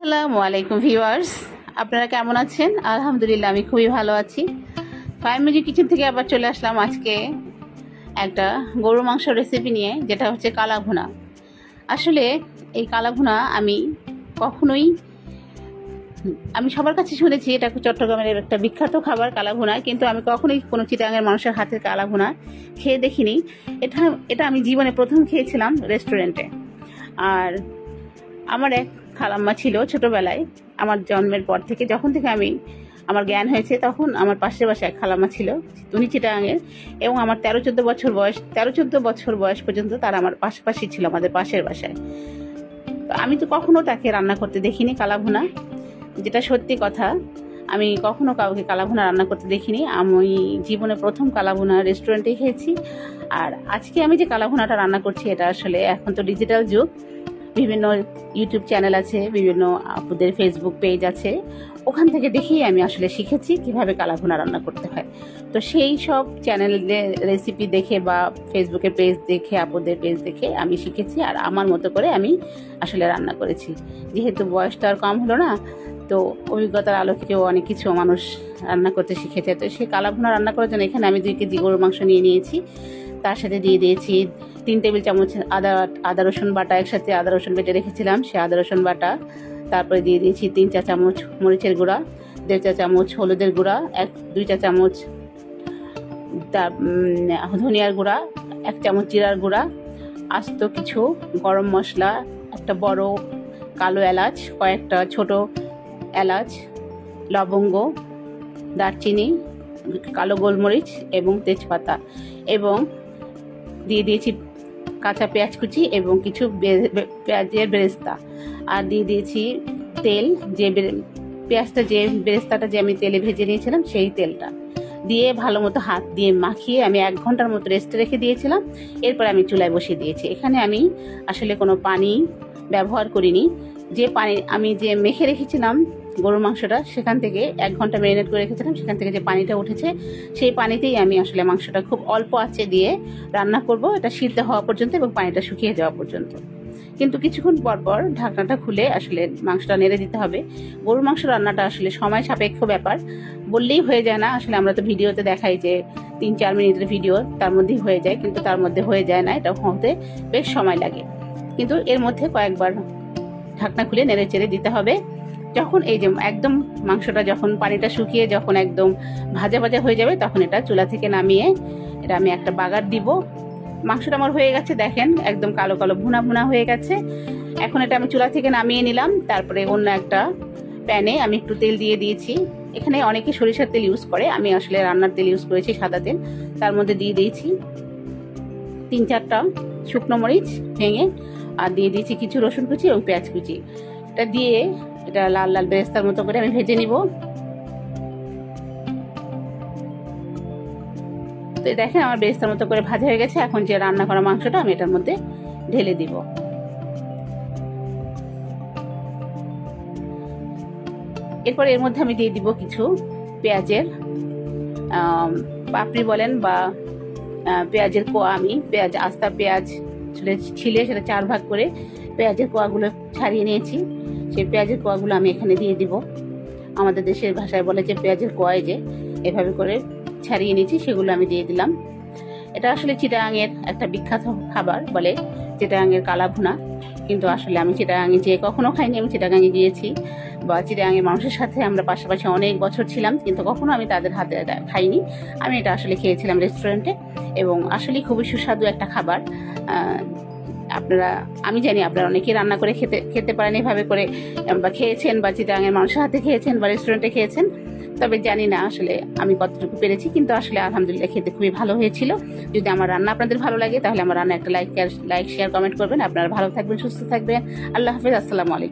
আসসালামু আলাইকুম ভিউয়ার্স, আপনারা কেমন আছেন? আলহামদুলিল্লাহ আমি খুবই ভালো আছি। ফাইভ মিউজিক কিচেন থেকে আবার চলে আসলাম আজকে একটা গরুর মাংস রেসিপি নিয়ে, যেটা হচ্ছে কালা ভুনা। আসলে এই কালা ভুনা আমি সবার কাছে শুনেছি এটা চট্টগ্রামের একটা বিখ্যাত খাবার কালা ভুনা, কিন্তু আমি কখনোই কোনো চিটাগাঙের মানুষের হাতের কালা ভুনা খেয়ে দেখিনি। এটা আমি জীবনে প্রথম খেয়েছিলাম রেস্টুরেন্টে। আর আমার এক খালাম্মা ছিল ছোটবেলায়, আমার জন্মের পর থেকে, যখন থেকে আমার জ্ঞান হয়েছে, তখন আমার পাশের বাসায় এক খালাম্মা ছিল, উনি চিটাগাঙের, এবং আমার 13-14 বছর বয়স পর্যন্ত তারা আমার পাশাপাশি ছিল, আমাদের পাশের বাসায়। তো আমি তো কখনো তাকে রান্না করতে দেখিনি কালা ভুনা, যেটা সত্যি কথা। আমি কখনো কাউকে কালা ভুনা রান্না করতে দেখিনি। আমি জীবনে প্রথম কালা ভুনা রেস্টুরেন্টে খেয়েছি। আর আজকে আমি যে কালা ভুনাটা রান্না করছি, এটা আসলে এখন তো ডিজিটাল যুগ, বিভিন্ন ইউটিউব চ্যানেল আছে, বিভিন্ন আপুদের ফেসবুক পেজ আছে, ওখান থেকে দেখেই আমি আসলে শিখেছি কিভাবে কালা ভুনা রান্না করতে হয়। তো সেই সব চ্যানেলের রেসিপি দেখে বা ফেসবুকের পেজ দেখে, আপুদের পেজ দেখে আমি শিখেছি, আর আমার মতো করে আমি আসলে রান্না করেছি। যেহেতু বয়সটা আর কম হলো না, তো অভিজ্ঞতার আলোকেও অনেক কিছু মানুষ রান্না করতে শিখেছে। তো সেই কালা ভুনা রান্না করার জন্য এখানে আমি 2 কেজি গরুর মাংস নিয়ে নিয়েছি। তার সাথে দিয়ে দিয়েছি 3 টেবিল চামচ আদা রসুন বাটা, একসাথে আদা রসুন বেটে রেখেছিলাম সে আদা রসুন বাটা। তারপরে দিয়ে দিয়েছি 3 চা চামচ মরিচের গুঁড়া, 1.5 চা চামচ হলুদের গুঁড়া, 2 চা চামচ ধনিয়ার গুঁড়া, 1 চামচ জিরার গুঁড়া, আস্ত কিছু গরম মশলা, একটা বড় কালো এলাচ, কয়েকটা ছোট এলাচ, লবঙ্গ, দারচিনি, কালো গোলমরিচ এবং তেজপাতা, এবং দিয়ে দিয়েছি কাঁচা পেঁয়াজ কুচি এবং কিছু পেঁয়াজের বেরেস্তা। আর দিয়ে দিয়েছি তেল, যে বেরেস্তাটা যে আমি তেলে ভেজে নিয়েছিলাম, সেই তেলটা দিয়ে ভালো মতো হাত দিয়ে মাখিয়ে আমি 1 ঘন্টার মতো রেস্টে রেখে দিয়েছিলাম। এরপর আমি চুলায় বসিয়ে দিয়েছি। এখানে আমি আসলে কোনো পানি ব্যবহার করিনি। যে পানি আমি যে মেখে রেখেছিলাম গরুর মাংসটা, সেখান থেকে 1 ঘন্টা ম্যারিনেট করে রেখেছিলাম, সেখান থেকে যে পানিটা উঠেছে, সেই পানিতেই আমি আসলে মাংসটা খুব অল্প আঁচে দিয়ে রান্না করব, এটা সিদ্ধ হওয়া পর্যন্ত এবং পানিটা শুকিয়ে যাওয়া পর্যন্ত। কিন্তু কিছুক্ষণ পর পর ঢাকনাটা খুলে আসলে মাংসটা নেড়ে দিতে হবে। গরুর মাংস রান্নাটা আসলে সময় সাপেক্ষ ব্যাপার, বললেই হয়ে যায় না। আসলে আমরা তো ভিডিওতে দেখাই যে 3-4 মিনিটের ভিডিও, তার মধ্যেই হয়ে যায়, কিন্তু তার মধ্যে হয়ে যায় না, এটা হতে বেশ সময় লাগে। কিন্তু এর মধ্যে কয়েকবার ঢাকনা খুলে নেড়ে চেড়ে দিতে হবে। যখন এই যে একদম মাংসটা যখন পানিটা শুকিয়ে যখন একদম ভাজা ভাজা হয়ে যাবে, তখন এটা চুলা থেকে নামিয়ে এটা আমি একটা বাগার দিব। মাংসটা আমার হয়ে গেছে, দেখেন একদম কালো কালো ভুনা ভুনা হয়ে গেছে। এখন এটা আমি চুলা থেকে নামিয়ে নিলাম। তারপরে অন্য একটা প্যানে আমি একটু তেল দিয়ে দিয়েছি। এখানে অনেকে সরিষার তেল ইউজ করে, আমি আসলে রান্নার তেল ইউজ করেছি, সাদা তেল। তার মধ্যে দিয়ে দিয়েছি 3-4টা শুকনো মরিচ ভেঙে, আর দিয়ে দিয়েছি কিছু রসুন কুচি এবং পেঁয়াজ কুচি। এটা দিয়ে এটা লাল লাল বেরেস্তার মতো করে আমি ভেজে নিব। তো দেখেন আমার বেরেস্তার মতো করে ভাজা হয়ে গেছে। এখন যে রান্না করা মাংসটা আমি এটার মধ্যে ঢেলে দিব। এরপর এর মধ্যে আমি দিয়ে দিব কিছু পেঁয়াজের পাপড়ি বলেন বা পেঁয়াজের কোয়া। আমি আস্তা পেঁয়াজ ছিলে সেটা 4 ভাগ করে পেঁয়াজের কোয়াগুলো ছাড়িয়ে নিয়েছি। সেই পেঁয়াজের কোয়াগুলো আমি এখানে দিয়ে দিব। আমাদের দেশের ভাষায় বলে যে পেঁয়াজের কোয়ায়, যে এভাবে করে ছাড়িয়ে নিয়েছি, সেগুলো আমি দিয়ে দিলাম। এটা আসলে চিটাগাঙের একটা বিখ্যাত খাবার, বলে চিটাগাঙের কালা ভুনা। কিন্তু আসলে আমি চিটাগাঙে যেয়ে কখনো খাইনি। আমি চিটাগাঙে গিয়েছি বা চিটাগাঙের মানুষের সাথে আমরা পাশাপাশি অনেক বছর ছিলাম, কিন্তু কখনো আমি তাদের হাতে খাইনি। আমি এটা আসলে খেয়েছিলাম রেস্টুরেন্টে, এবং আসলে খুবই সুস্বাদু একটা খাবার। আমি জানি আপনারা অনেকেই রান্না করে খেতে পারেন এভাবে করে, বা খেয়েছেন, বা চিটাগাঙের মানুষের হাতে খেয়েছেন বা রেস্টুরেন্টে খেয়েছেন। তবে জানি না আসলে আমি কতটুকু পেরেছি, কিন্তু আসলে আলহামদুলিল্লাহ খেতে খুবই ভালো হয়েছিল। যদি আমার রান্না আপনাদের ভালো লাগে, তাহলে আমার রান্না একটা লাইক শেয়ার কমেন্ট করবেন। আপনারা ভালো থাকবেন, সুস্থ থাকবেন। আল্লাহ হাফেজ, আসসালামু আলাইকুম।